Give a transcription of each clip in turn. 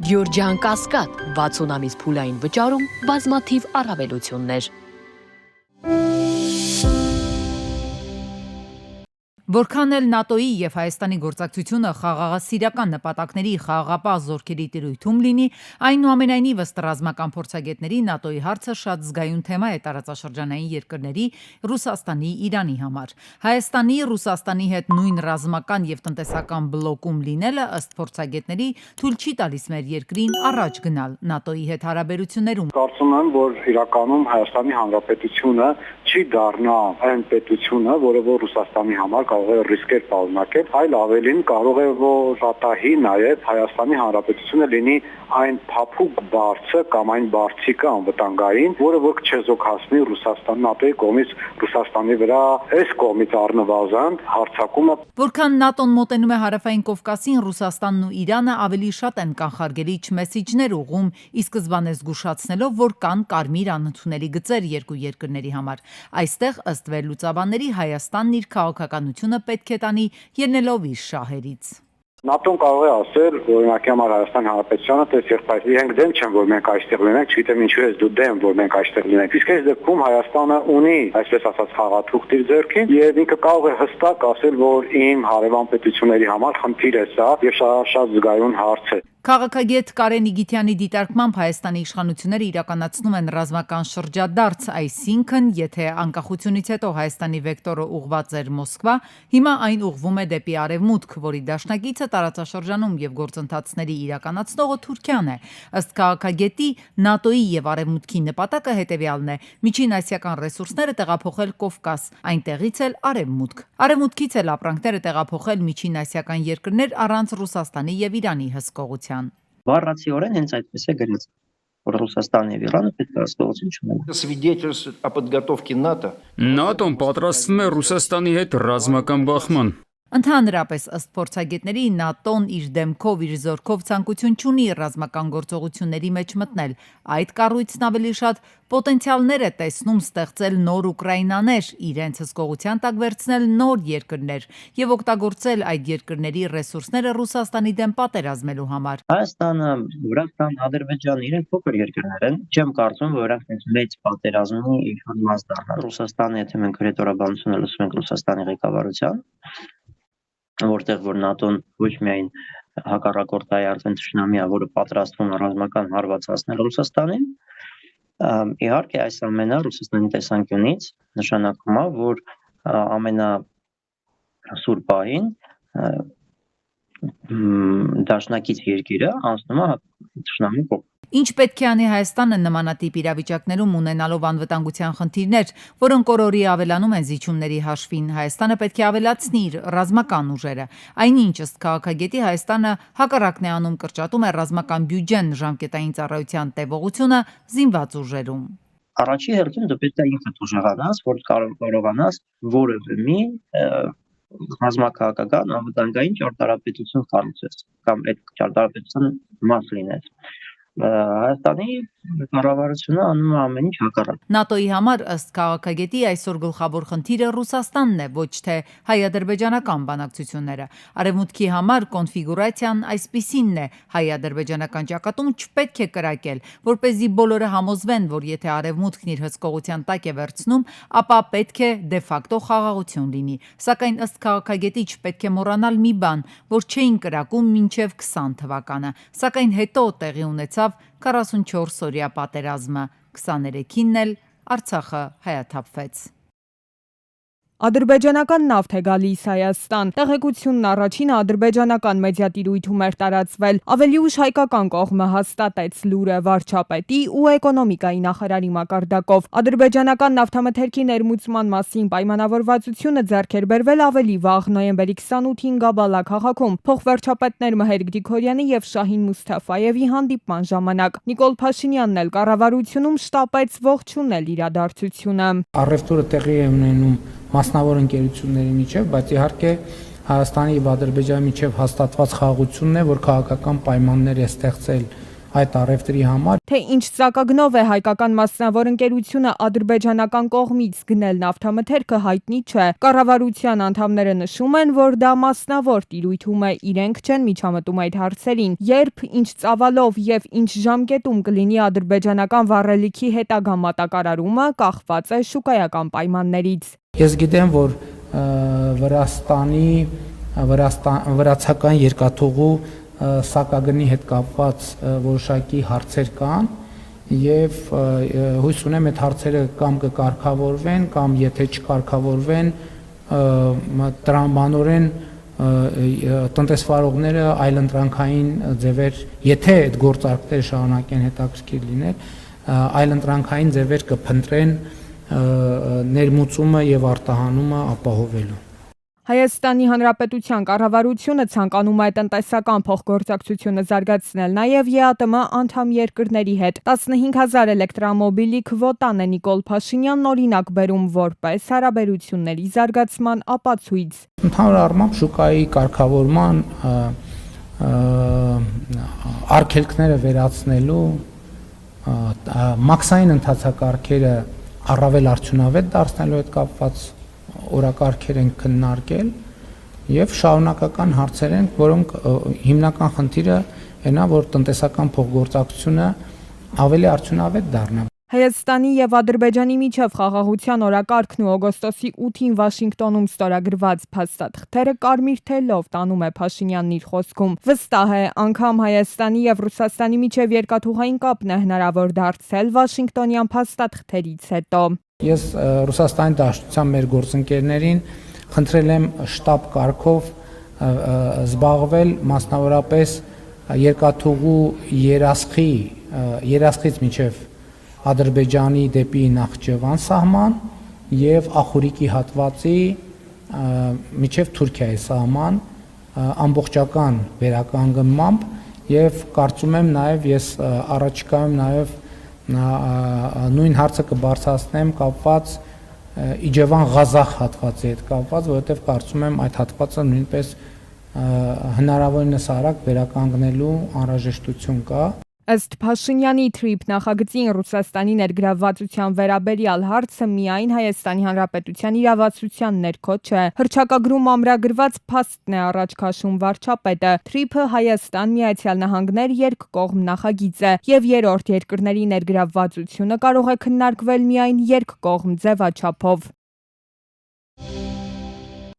Գյորջյան Կասկադ 60 ամիս փուլային վճարում բազմաթիվ առավելություններ։ Որքան էլ ՆԱՏՕ-ի եւ Հայաստանի գործակցությունը խաղաղասիրական նպատակների խաղաղապահ զորքերի տիրույթում լինի, այնուամենայնիվ ըստ ռազմական փորձագետների ՆԱՏՕ-ի հարցը շատ զգայուն թեմա է տարածաշրջանային երկրների Ռուսաստանի, Իրանի համար։ Հայաստանի, Ռուսաստանի հետ նույն ռազմական եւ տնտեսական բլոկում լինելը ըստ փորձագետների թույլ չի տալիս մեր երկրին առաջ գնալ ՆԱՏՕ-ի հետ հարաբերություններում։ Կարծում եմ, որ իրականում Հայաստանի Հանրապետությունը չի դառնա այն պետությունը, որը որ Ռուսաստանի համար կարող է ռիսկեր պարունակել, այլ ավելին կարող է որ պատահի նաև Հայաստանի Հանրապետությունը լինի այն փափուկ բարձը կամ այն բարձիկը անվտանգային, որը որ չեզոքացնի Ռուսաստան ՆԱՏՕ-ի կողմից Ռուսաստանի վրա այս կողմից առնվազն հարձակումը։ Որքան ՆԱՏՕ-ն մոտենում է Հարավային Կովկասին, Ռուսաստանն ու Իրանը ավելի շատ են կանխարգելիչ մեսիջներ ուղղում, ի սկզբանե զգուշացնելով, որ կան կարմիր անընդունելի գծեր երկու երկրների համար։ Այստեղ ըստ վերլուծաբանների Հայաստանն իր քաղաքականությունը պետք է տանի ելնելով իր շահերից։ ՆԱՏՕ-ն կարող է ասել, օրինակի համար Հայաստան Հանրապետությանը, դες եղբայր, իրենք դեմ չեն, որ մենք այստեղ լինենք, չգիտեմ ինչու ես դու դեմ, որ մենք այստեղ լինենք։ Իսկ այս դեպքում Հայաստանը ունի, այսպես ասած, խաղաթուղթ իր ձեռքին, եւ ինքը կարող է հստակ ասել, որ իմ հարևան պետությունների համար խնդիր է սա, եւ շատ զգայուն հարց է։ Քաղաքագետ Կարեն Իգիթյանի դիտարկմամբ Հայաստանի իշխանությունները իրականացնում են ռազմական շրջադարձ, այսինքն, եթե անկախությունից հետո Հայաստանի վեկտորը ուղղված էր Մոսկվա, հիմա այն ուղղվում է դեպի արևմուտք, որի դաշնակիցը տարածաշրջանում եւ գործընթացների իրականացնողը Թուրքիան է։ Ըստ քաղաքագետի, ՆԱՏՕ-ի եւ արևմուտքի նպատակը հետեւյալն է՝ միջին ասիական ռեսուրսները տեղափոխել Կովկաս, այնտեղից էլ արևմուտք։ Արևմուտքից էլ ապրանքները տեղափոխել միջին ասիական երկրներ առանց Ռուսաստանի եւ Իրանի հսկողության։ Բառացիորեն հենց այդպես է գրած, որ Ռուսաստանն եւ Իրանը պետք է հսկողություն չունենան։ Свидетельствует о подготовке НАТО. ՆԱՏՕ-ն պատրաստվում է Ռուսաստանի հետ ռազմական բախման։ Ընդհանրապես ըստ փորձագետների ՆԱՏՕ-ն իր դեմքով իր զորքով ցանկություն չունի ռազմական գործողությունների մեջ մտնել։ Այդ կառույցն ավելի շատ պոտենցիալներ է տեսնում ստեղծել նոր Ուկրաինաներ, իրենց հսկողության տակ վերցնել նոր երկրներ եւ օգտագործել այդ երկրների ռեսուրսները Ռուսաստանի դեմ պատերազմելու համար։ Հայաստանը, Վրաստան, Ադրբեջան իրենք փոքր երկրներ են։ Չեմ կարծում, որ նրանք մեծ պատերազմի իշխան մաս դառնան։ Ռուսաստանը, եթե մենք հրետորաբանությունը լսում ենք Ռուսաստանի ղեկավարության, որտեղ որ ՆԱՏՕ-ն ոչ միայն հակառակորդային արդեն թշնամիա, որը պատրաստվում է ռազմական հարված հասնել Ռուսաստանին, իհարկե այս ամենը Ռուսաստանի տեսանկյունից նշանակում է, որ ամենասուր պահին դաշնակից երկիրը անցնում է թշնամի կողմ։ Ինչ պետք է անի Հայաստանը նմանատիպ իրավիճակներում ունենալով անվտանգության խնդիրներ, որոնք օրորի ավելանում են զիջումների հաշվին, Հայաստանը պետք է ավելացնի իր ռազմական ուժերը։ Այնինչ ըստ քաղաքագետի Հայաստանը հակառակն է անում, կրճատում է ռազմական բյուջեն, ժամկետային ծառայության տևողությունը զինված ուժերում։ Առաջի հերթին դու պետք է ինքդ ուժեղանաս, որ կարողանաս որևէ մի ռազմաքաղաքական անվտանգային ճարտարապետություն կառուցես կամ այդ ճարտարապետության մաս լինես։ Հայաստանի կառավարությունը անում է ամեն ինչ հակառակ։ ՆԱՏՕ-ի համար ըստ քաղաքագետի այսօր գլխավոր խնդիրը Ռուսաստանն է, ոչ թե հայ-ադրբեջանական բանակցությունները։ Արևմուտքի համար կոնֆիգուրացիան այսպիսինն է՝ հայ-ադրբեջանական ճակատում չպետք է կրակել, որպեսզի բոլորը համոզվեն, որ եթե Արևմուտքն իր հսկողության տակ է վերցնում, ապա պետք է դե-ֆակտո խաղաղություն լինի։ Սակայն ըստ քաղաքագետի չպետք է մոռանալ մի բան, որ չէին կրակում մինչև 20 թվականը, սակայն հետո տեղի ունեցավ 44-օրյա պատերազմը, 23-ին էլ Արցախը հայաթափվեց։ Ադրբեջանական նավթ է գալիս Հայաստան։ Տեղեկությունն առաջինը ադրբեջանական մեդիատիրույթում էր տարածվել։ Ավելի ուշ հայկական կողմը հաստատեց լուրը վարչապետի ու էկոնոմիկայի նախարարի մակարդակով։ Ադրբեջանական նավթամթերքի ներմուծման մասին պայմանավորվածությունը ձեռք էր բերվել ավելի վաղ նոյեմբերի 28-ին Գաբալա քաղաքում փոխվարչապետներ Մհեր Գրիգորյանի եւ Շահին Մուսթաֆայևի հանդիպման ժամանակ։ Նիկոլ Փաշինյանն էլ կառավարությունում շտապեց ողջունել իրադարձությունը։ Առևտուրը տեղի է ունենում մասնավոր ընկերությունների միջև, բայց իհարկե Հայաստանի եւ Ադրբեջանի միջև հաստատված խաղաղությունն է, որ քաղաքական պայմաններ է ստեղծել այդ առևտրի համար։ Թե ինչ ծակագնով է հայկական մասնավոր ընկերությունը ադրբեջանական կողմից գնել նավթամթերքը հայտնի չէ։ Կառավարության անդամները նշում են, որ դա մասնավոր տիրույթում է, իրենք չեն միջամտում այդ հարցերին։ Երբ, ինչ ծավալով եւ ինչ ժամկետում կլինի ադրբեջանական վառելիքի հետագա մատակարարումը, կախված է շուկայական պայմաններից։ Ես գիտեմ, որ վրացական երկաթուղու սակագնի հետ կապված որոշակի հարցեր կան եւ հույս ունեմ այդ հարցերը կամ կկարգավորվեն կամ եթե չկարգավորվեն տրամաբանորեն տնտեսվարողները այլընտրանքային ձևեր, եթե այդ գործարքները շարունակեն հետաքրքիր լինել, այլընտրանքային ձևեր կփնտրեն ներմուծումը եւ արտահանումը ապահովելու։ Հայաստանի Հանրապետության կառավարությունը ցանկանում է տնտեսական փոխգործակցությունը զարգացնել նաև ԵԱՏՄ անդամ երկրների հետ։ 15000 էլեկտրամոբիլի քվոտան է Նիկոլ Փաշինյանն օրինակ բերում որպես հարաբերությունների զարգացման ապացույց։ Ընդհանուր առմամբ շուկայի կարգավորման արգելքները վերացնելու մաքսային ընթացակարգերը առավել արդյունավետ դարձնելու հետ կապված օրակարգեր են քննարկել եւ շարունակական հարցեր են, որոնք հիմնական խնդիրը այնա, որ տնտեսական փոխգործակցությունը ավելի արդյունավետ դառնա։ Հայաստանի եւ Ադրբեջանի միջև խաղաղության օրակարգն ու օգոստոսի 8-ին Վաշինգտոնում ստորագրված փաստաթղթերը կարմիր թելով տանում է Փաշինյանն իր խոսքում։ Վստահ է, անգամ Հայաստանի եւ Ռուսաստանի միջև երկաթուղային կապն է հնարավոր դարձել Վաշինգտոնյան փաստաթղթերից հետո։ Ես Ռուսաստանի Դաշնության մեր գործընկերներին խնդրել եմ շտաբ կարգով զբաղվել մասնավորապես երկաթուղու երասխից մինչև Ադրբեջանի դեպի Նախճեվան սահման եւ Ախուրիկի հատվածի մինչև Թուրքիայի սահման ամբողջական վերականգնմամբ եւ կարծում եմ նաեւ ես առաջիկայում նաեւ նույն հարցը կբարձրացնեմ կապված Իջևան Ղազախ հատվածի հետ կապված, որովհետեւ կարծում եմ այդ հատվածը նույնպես հնարավորինս արագ վերականգնելու անհրաժեշտություն կա։ Ըստ Փաշինյանի թրիփ նախագծին Ռուսաստանի ներգրավվածության վերաբերյալ հարցը միայն Հայաստանի Հանրապետության իրավասության ներքո չէ։ Հռչակագրում ամրագրված փաստն է առաջ քաշում վարչապետը։ Թրիփը Հայաստան, Միացյալ Նահանգներ երկկողմ նախագիծ է եւ երրորդ երկրների ներգրավվածությունը կարող է քննարկվել միայն երկկողմ ձևաչափով։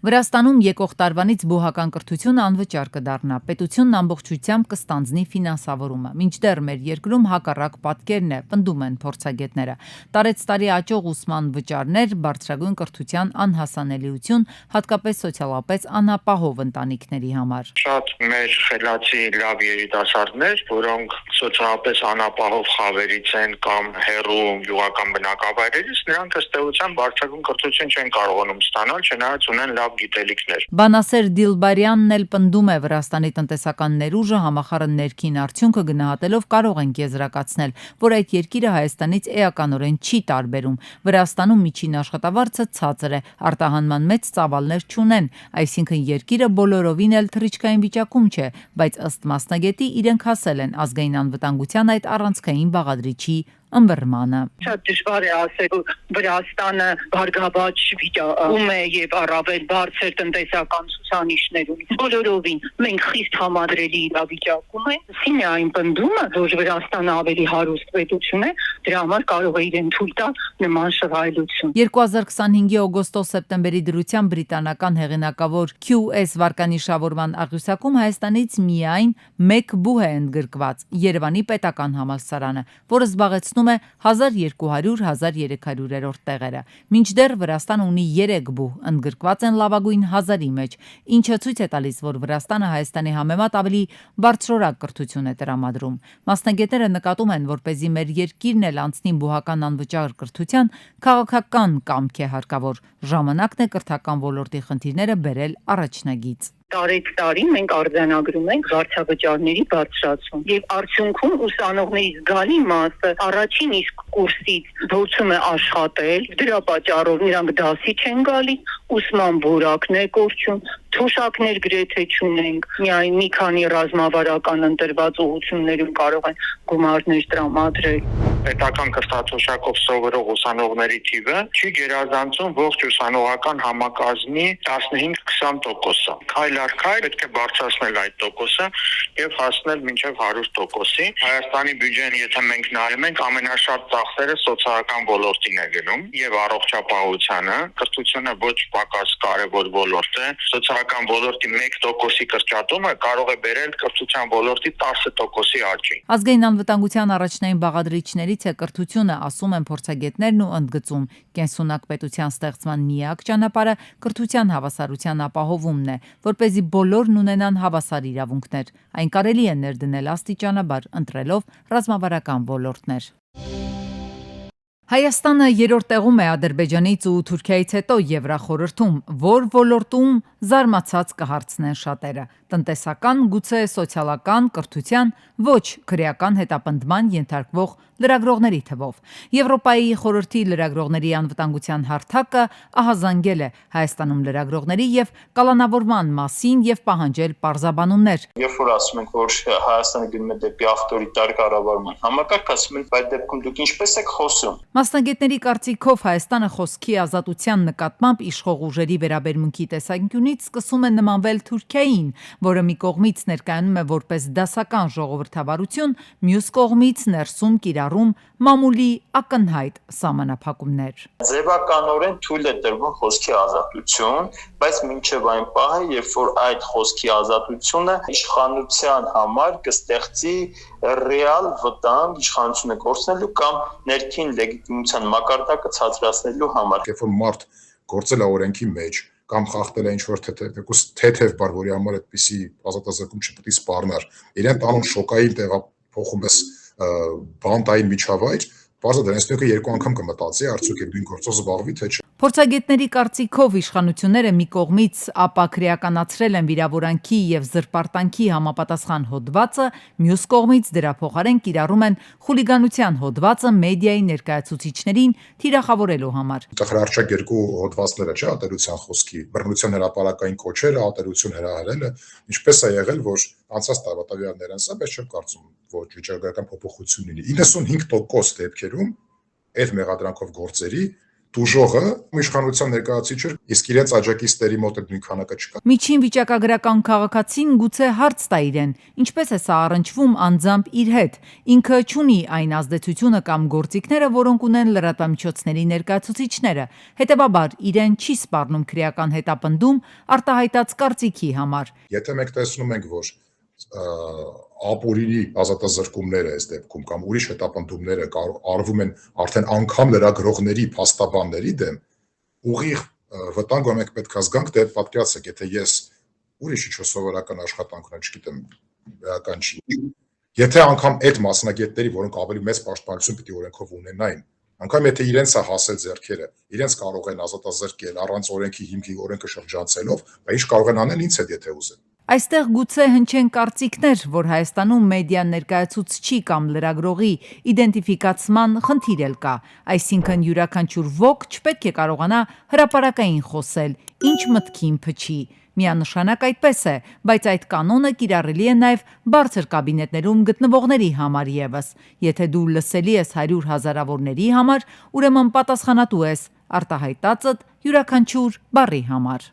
Վրաստանում եկող տարվանից բուհական կրթությունը անվճար կդառնա, պետությունն ամբողջությամբ կստանձնի ֆինանսավորումը։ Մինչդեռ մեր երկրում հակառակ պատկերն է, պնդում են փորձագետները։ Տարեցտարի աճող ուսման վճարներ, բարձրագույն կրթության անհասանելիություն, հատկապես սոցիալապես անապահով ընտանիքների համար։ Շատ մեր խելացի լավ երիտասարդներ, որոնք սոցիալապես անապահով խավերից են կամ հեռու գյուղական բնակավայրերից, նրանք ըստ էության բարձրագույն կրթություն չեն կարողանում ստանալ, չնայած ունեն լավ գիտելիքներ։ Բանասեր Դիլբարյանն էլ պնդում է Վրաստանի տնտեսական ներուժը համախառն ներքին արդյունքը գնահատելով կարող ենք եզրակացնել, որ այդ երկիրը Հայաստանից էականորեն չի տարբերում։ Վրաստանում միջին աշխատավարձը ցածր է, արտահանման մեծ ծավալներ չունեն, այսինքն երկիրը բոլորովին էլ թռիչքային վիճակում չէ, բայց ըստ մասնագետի իրենք հասել են ազգային անվտանգության այդ առանցքային բաղադրիչի ըմբռնմանը։ Շատ դժվար է ասել, որ Վրաստանը բարգավաճ վիճակում է եւ առավել բարձր տնտեսական ցուցանիշներ ունի։ Բոլորովին մենք խիստ համադրելի իրավիճակում ենք։ Սին է այն պնդումը, որ Վրաստանը ավելի հարուստ պետություն է, դրա համար կարող է իրեն թույլ տալ նման շռայլություն։ 2025-ի օգոստոս-սեպտեմբերի դրությամբ բրիտանական հեղինակավոր QS վարկանիշավորման աղյուսակում Հայաստանից միայն 1 բուհ է ընդգրկված՝ Երևանի պետական համալսարանը, որը զբաղեցնում է 1200-1300-րդ տեղերը։ Մինչդեռ Վրաստանը ունի 3 բուհ, ընդգրկված են լավագույն 1000-ի մեջ, ինչը ցույց է տալիս, որ Վրաստանը Հայաստանի համեմատ ավելի բարձրորակ կրթություն է տրամադրում։ Մասնագետները նկատում են, որպեսզի մեր երկիրն էլ անցնի բուհական անվճար կրթության, քաղաքական կամք է հարկավոր։ Ժամանակն է կրթական ոլորտի խնդիրները բերել առաջնագիծ։ Տարեցտարի մենք արձանագրում ենք վարձավճարների բարձրացում եւ արդյունքում ուսանողների զգալի մասը առաջին իսկ կուրսից փորձում է աշխատել, դրա պատճառով նրանք դասի չեն գալի, ուսման որակն է կորչում, Թոշակներ գրեթե չունենք, միայն մի քանի ռազմավարական ընտրված ուղղություններում կարող են գումարներ տրամադրել։ Պետական կրթաթոշակով սովորող ուսանողների թիվը չի գերազանցում ողջ ուսանողական համակազմի 15-20%-ը։ Քայլ առ քայլ պետք է բարձրացնել այդ տոկոսը եւ հասնել մինչեւ 100%-ի։ Հայաստանի բյուջեն, եթե մենք նայում ենք, ամենաշատ ծախսերը սոցիալական ոլորտին է գնում եւ առողջապահությանը։ Կրթությունը ոչ պակաս կարեւոր ոլորտ է։ Սոցիալական ոլորտի 1%-ի կրճատումը կարող է բերել կրթության ոլորտի 10%-ի աճի։ Ազգային անվտանգության առաջնային բաղադրիչներից է կրթությունը, ասում են փորձագետներն ու ընդգծում։ Կենսունակ պետության ստեղծման միակ ճանապարհը կրթության հավասարության ապահովումն է, որպեսզի բոլորն ունենան հավասար իրավունքներ։ Այն կարելի է ներդնել աստիճանաբար, ընտրելով ռազմավարական ոլորտներ։ Հայաստանը երրորդ տեղում է Ադրբեջանից ու Թուրքիայից հետո Եվրախորհրդում, որ ոլորտում զարմացած կհարցնեն շատերը։ Տնտեսական, գուցե սոցիալական, կրթության, ոչ քրեական հետապնդման ենթարկվող լրագրողների թվով։ Եվրոպայի խորհրդի լրագրողների անվտանգության հարթակը ահազանգել է Հայաստանում լրագրողների եւ կալանավորման մասին եւ պահանջել պարզաբանումներ։ Երբ որ ասում ենք, որ Հայաստանը գնում է դեպի ավտորիտար կառավարման համակարգ, ասում են, այդ դեպքում դուք ինչպես եք խոսում։ Մասնագետների կարծիքով Հայաստանը խոսքի ազատության նկատմամբ իշխող ուժերի վերաբերմունքի տեսանկյունից սկսում է նմանվել Թուրքիային, որը մի կողմից ներկայանում է որպես դասական ժողովրդավարություն, մյուս կողմից ներսում կիրառում մամուլի ակնհայտ սահմանափակումներ։ Ձևականորեն թույլ է տրվում խոսքի ազատություն, բայց մինչև այն պահը, երբ որ այդ խոսքի ազատությունը իշխանության համար կստեղծի ռեալ վտանգ իշխանությունը կորցնելու կամ ներքին լեգիտիմության մակարդակը ցածրացնելու համար։ Երբ որ մարդ գործել է օրենքի մեջ կամ խախտել է ինչ-որ թեթև բառ, որի համար այդպիսի ազատազրկում չպետք է սպառնար, իրեն տանում շոկային տեղափոխում ես բանտային միջավայր, բարձր դրանից մեկը երկու անգամ կմտածի, արդյոք դու ինչ գործով զբաղվի, թե չէ։ Փորձագետների կարծիքով իշխանությունները մի կողմից ապաքրեականացրել են վիրավորանքի եւ զրպարտանքի համապատասխան հոդվածը, մյուս կողմից դրա փոխարեն կիրառում են խուլիգանության հոդվածը մեդիայի ներկայացուցիչներին թիրախավորելու համար։ Այդտեղ հրաչակ երկու հոդվածները, չէ, ատելության խոսքի, բռնության հրապարակային կոչերը, ատելություն հրահրելը, ինչպես է եղել, որ անցած տարվա տվյալներն ասա, բայց չեմ կարծում, որ վիճակագրական փոփոխություն լինի։ 95% դեպքերում այդ մեղադրանքով գործերի դուժողը իշխանության ներկայացուցիչ էր, իսկ իրենց աջակիցների մոտ այդ նույն քանակը չկա։ Միջին վիճակագրական քաղաքացին գուցե հարց տա իրեն, ինչպես է սա առնչվում անձամբ իր հետ։ Ինքը չունի այն ազդեցությունը կամ գործիքները, որոնք ունեն լրատվամիջոցների ներկայացուցիչները։ Հետևաբար իրեն չի սպառնում քրեական հետապնդում արտահայտած կարծիքի համար։ Եթե մենք տեսնում ենք, որ ապօրինի ազատազրկումները այս դեպքում կամ ուրիշ հետապնդումները արվում են արդեն անգամ լրագրողների, փաստաբանների դեմ, ուղիղ վտանգ որ մենք պետք է զգանք, դե պատկերացրեք, եթե ես ուրիշ ինչ-որ սովորական աշխատանք ունեմ, չգիտեմ, բավական չի։ Եթե անգամ այդ մասնագետների, որոնք ավելի մեծ պաշտպանություն պիտի օրենքով ունենային, անգամ եթե իրենց է հասել ձեռքերը, իրենց կարող են ազատազրկել առանց օրենքի հիմքի օրենքը շրջանցելով, բայց ինչ կարող են անել ինձ հետ, եթե ուզեն։ Այստեղ գուցե հնչեն կարծիքներ, որ Հայաստանում մեդիա ներկայացուցչի կամ լրագրողի իդենտիֆիկացման խնդիր էլ կա, այսինքն յուրաքանչյուր ոք չպետք է կարողանա հրապարակային խոսել, ինչ մտքին փչի։ Միանշանակ այդպես է, բայց այդ կանոնը կիրառելի է նաև բարձր կաբինետներում գտնվողների համար եւս։ Եթե դու լսելի ես 100 հազարավորների համար, ուրեմն պատասխանատու ես արտահայտածդ յուրաքանչյուր բառի համար։